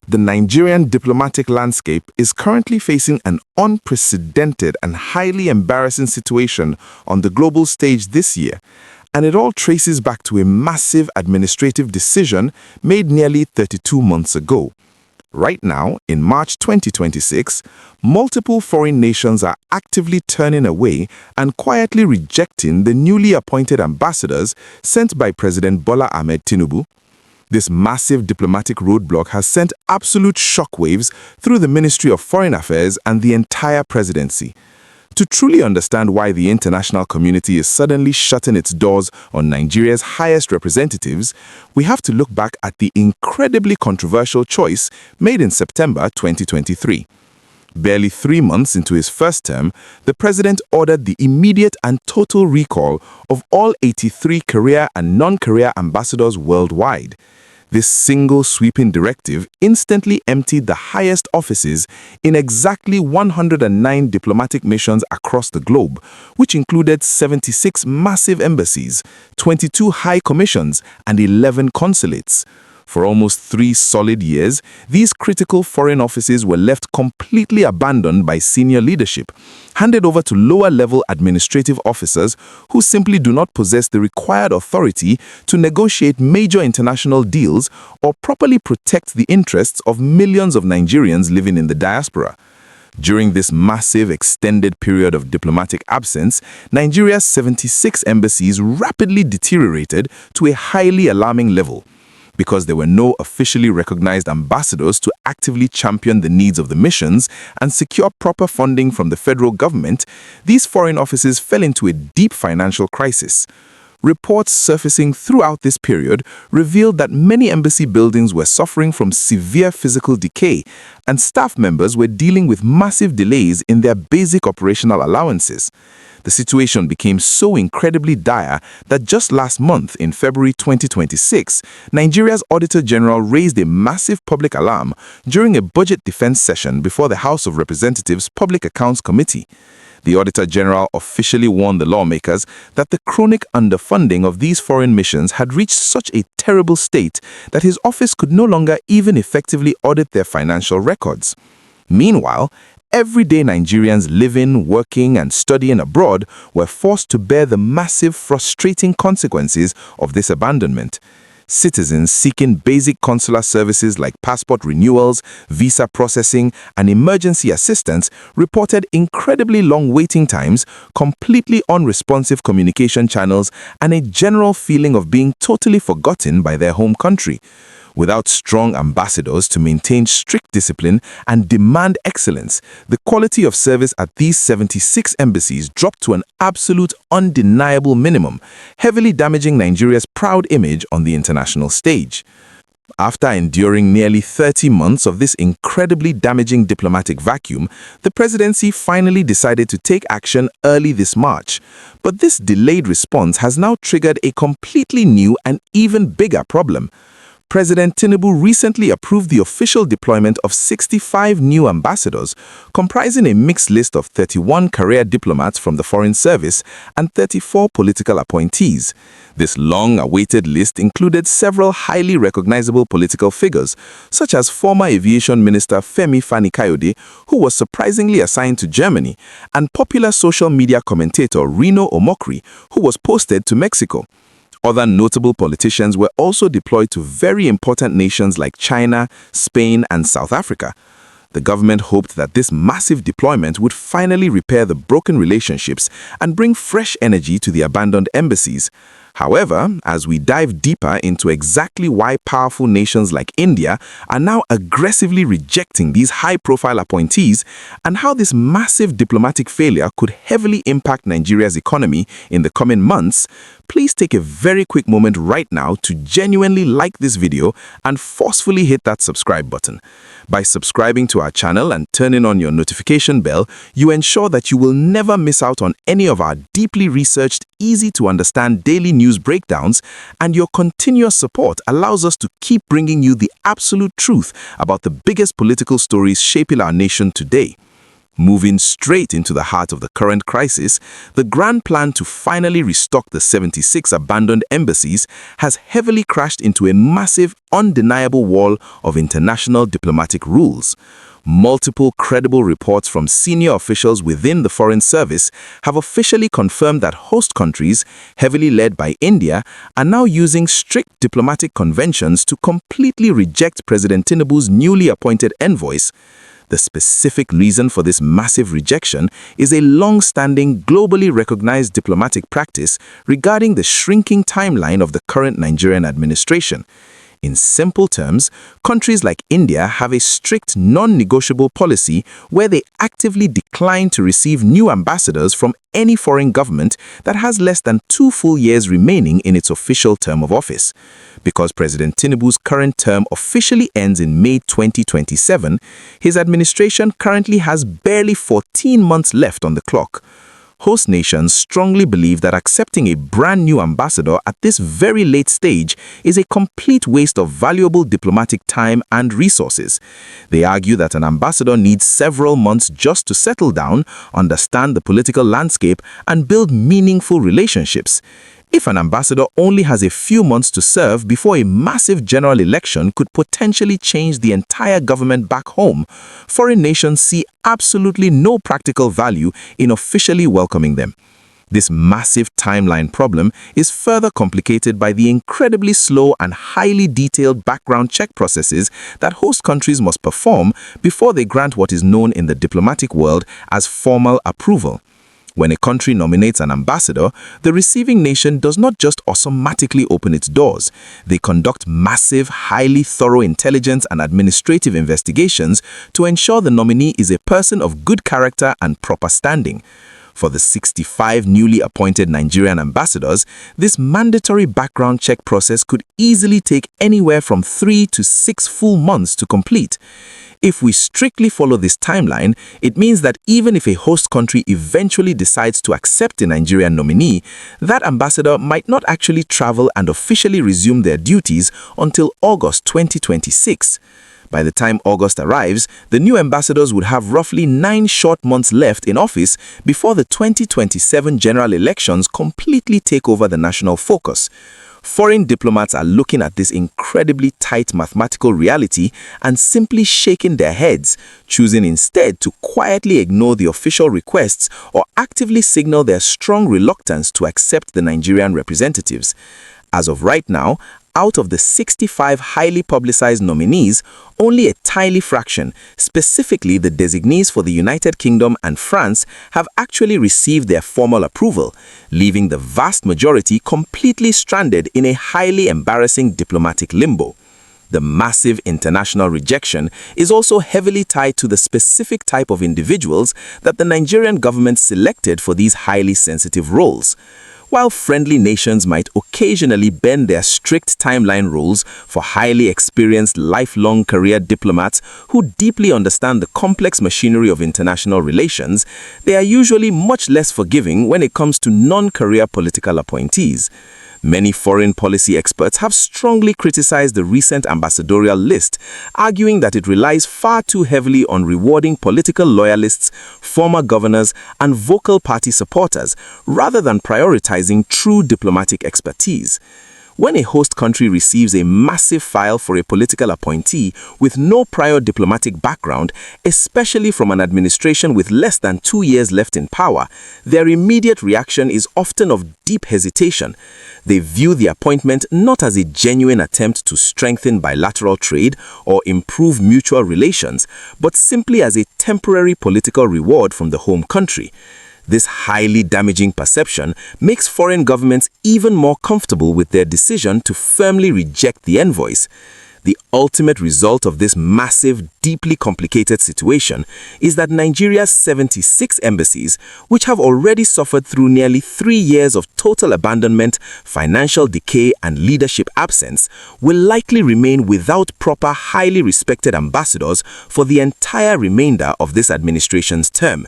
The Nigerian diplomatic landscape is currently facing an unprecedented and highly embarrassing situation on the global stage this year, and it all traces back to a massive administrative decision made nearly 32 months ago. Right now, in March 2026, multiple foreign nations are actively turning away and quietly rejecting the newly appointed ambassadors sent by President Bola Ahmed Tinubu. This massive diplomatic roadblock has sent absolute shockwaves through the Ministry of Foreign Affairs and the entire presidency. To truly understand why the international community is suddenly shutting its doors on Nigeria's highest representatives, we have to look back at the incredibly controversial choice made in September 2023. Barely 3 months into his first term, the president ordered the immediate and total recall of all 83 career and non-career ambassadors worldwide. This single sweeping directive instantly emptied the highest offices in exactly 109 diplomatic missions across the globe, which included 76 massive embassies, 22 high commissions, and 11 consulates. For almost 3 solid years, these critical foreign offices were left completely abandoned by senior leadership, handed over to lower-level administrative officers who simply do not possess the required authority to negotiate major international deals or properly protect the interests of millions of Nigerians living in the diaspora. During this massive extended period of diplomatic absence, Nigeria's 76 embassies rapidly deteriorated to a highly alarming level. Because there were no officially recognized ambassadors to actively champion the needs of the missions and secure proper funding from the federal government, these foreign offices fell into a deep financial crisis. Reports surfacing throughout this period revealed that many embassy buildings were suffering from severe physical decay, and staff members were dealing with massive delays in their basic operational allowances. The situation became so incredibly dire that just last month, in February 2026, Nigeria's Auditor General raised a massive public alarm during a budget defense session before the House of Representatives Public Accounts Committee. The Auditor General officially warned the lawmakers that the chronic underfunding of these foreign missions had reached such a terrible state that his office could no longer even effectively audit their financial records. Meanwhile, everyday Nigerians living, working, and studying abroad were forced to bear the massive, frustrating consequences of this abandonment. Citizens seeking basic consular services like passport renewals, visa processing, and emergency assistance reported incredibly long waiting times, completely unresponsive communication channels, and a general feeling of being totally forgotten by their home country. Without strong ambassadors to maintain strict discipline and demand excellence, the quality of service at these 76 embassies dropped to an absolute undeniable minimum, heavily damaging Nigeria's proud image on the international stage. After enduring nearly 30 months of this incredibly damaging diplomatic vacuum, the presidency finally decided to take action early this March. But this delayed response has now triggered a completely new and even bigger problem. President Tinubu recently approved the official deployment of 65 new ambassadors, comprising a mixed list of 31 career diplomats from the Foreign Service and 34 political appointees. This long-awaited list included several highly recognizable political figures, such as former Aviation Minister Fani-Kayode, who was surprisingly assigned to Germany, and popular social media commentator Reno Omokri, who was posted to Mexico. Other notable politicians were also deployed to very important nations like China, Spain, and South Africa. The government hoped that this massive deployment would finally repair the broken relationships and bring fresh energy to the abandoned embassies. However, as we dive deeper into exactly why powerful nations like India are now aggressively rejecting these high-profile appointees and how this massive diplomatic failure could heavily impact Nigeria's economy in the coming months, please take a very quick moment right now to genuinely like this video and forcefully hit that subscribe button. By subscribing to our channel and turning on your notification bell, you ensure that you will never miss out on any of our deeply researched, easy-to-understand daily news breakdowns, and your continuous support allows us to keep bringing you the absolute truth about the biggest political stories shaping our nation today. Moving straight into the heart of the current crisis, the grand plan to finally restock the 76 abandoned embassies has heavily crashed into a massive, undeniable wall of international diplomatic rules. Multiple credible reports from senior officials within the Foreign Service have officially confirmed that host countries, heavily led by India, are now using strict diplomatic conventions to completely reject President Tinubu's newly appointed envoys. The specific reason for this massive rejection is a long-standing, globally recognized diplomatic practice regarding the shrinking timeline of the current Nigerian administration. In simple terms, countries like India have a strict non-negotiable policy where they actively decline to receive new ambassadors from any foreign government that has less than 2 full years remaining in its official term of office. Because President Tinubu's current term officially ends in May 2027, his administration currently has barely 14 months left on the clock. Host nations strongly believe that accepting a brand new ambassador at this very late stage is a complete waste of valuable diplomatic time and resources. They argue that an ambassador needs several months just to settle down, understand the political landscape, and build meaningful relationships. If an ambassador only has a few months to serve before a massive general election could potentially change the entire government back home, foreign nations see absolutely no practical value in officially welcoming them. This massive timeline problem is further complicated by the incredibly slow and highly detailed background check processes that host countries must perform before they grant what is known in the diplomatic world as formal approval. When a country nominates an ambassador, the receiving nation does not just automatically open its doors. They conduct massive, highly thorough intelligence and administrative investigations to ensure the nominee is a person of good character and proper standing. For the 65 newly appointed Nigerian ambassadors, this mandatory background check process could easily take anywhere from 3 to 6 full months to complete. If we strictly follow this timeline, it means that even if a host country eventually decides to accept a Nigerian nominee, that ambassador might not actually travel and officially resume their duties until August 2026. By the time August arrives, the new ambassadors would have roughly 9 short months left in office before the 2027 general elections completely take over the national focus. Foreign diplomats are looking at this incredibly tight mathematical reality and simply shaking their heads, choosing instead to quietly ignore the official requests or actively signal their strong reluctance to accept the Nigerian representatives. As of right now, out of the 65 highly publicized nominees, only a tiny fraction, specifically the designees for the United Kingdom and France, have actually received their formal approval, leaving the vast majority completely stranded in a highly embarrassing diplomatic limbo. The massive international rejection is also heavily tied to the specific type of individuals that the Nigerian government selected for these highly sensitive roles. While friendly nations might occasionally bend their strict timeline rules for highly experienced lifelong career diplomats who deeply understand the complex machinery of international relations, they are usually much less forgiving when it comes to non-career political appointees. Many foreign policy experts have strongly criticized the recent ambassadorial list, arguing that it relies far too heavily on rewarding political loyalists, former governors, and vocal party supporters, rather than prioritizing true diplomatic expertise. When a host country receives a massive file for a political appointee with no prior diplomatic background, especially from an administration with less than 2 years left in power, their immediate reaction is often of deep hesitation. They view the appointment not as a genuine attempt to strengthen bilateral trade or improve mutual relations, but simply as a temporary political reward from the home country. This highly damaging perception makes foreign governments even more comfortable with their decision to firmly reject the envoys. The ultimate result of this massive, deeply complicated situation is that Nigeria's 76 embassies, which have already suffered through nearly 3 years of total abandonment, financial decay, and leadership absence, will likely remain without proper, highly respected ambassadors for the entire remainder of this administration's term.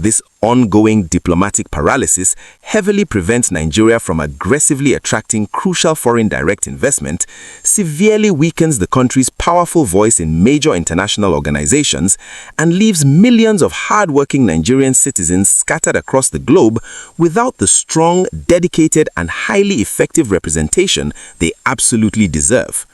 This ongoing diplomatic paralysis heavily prevents Nigeria from aggressively attracting crucial foreign direct investment, severely weakens the country's powerful voice in major international organizations, and leaves millions of hard-working Nigerian citizens scattered across the globe without the strong, dedicated, and highly effective representation they absolutely deserve.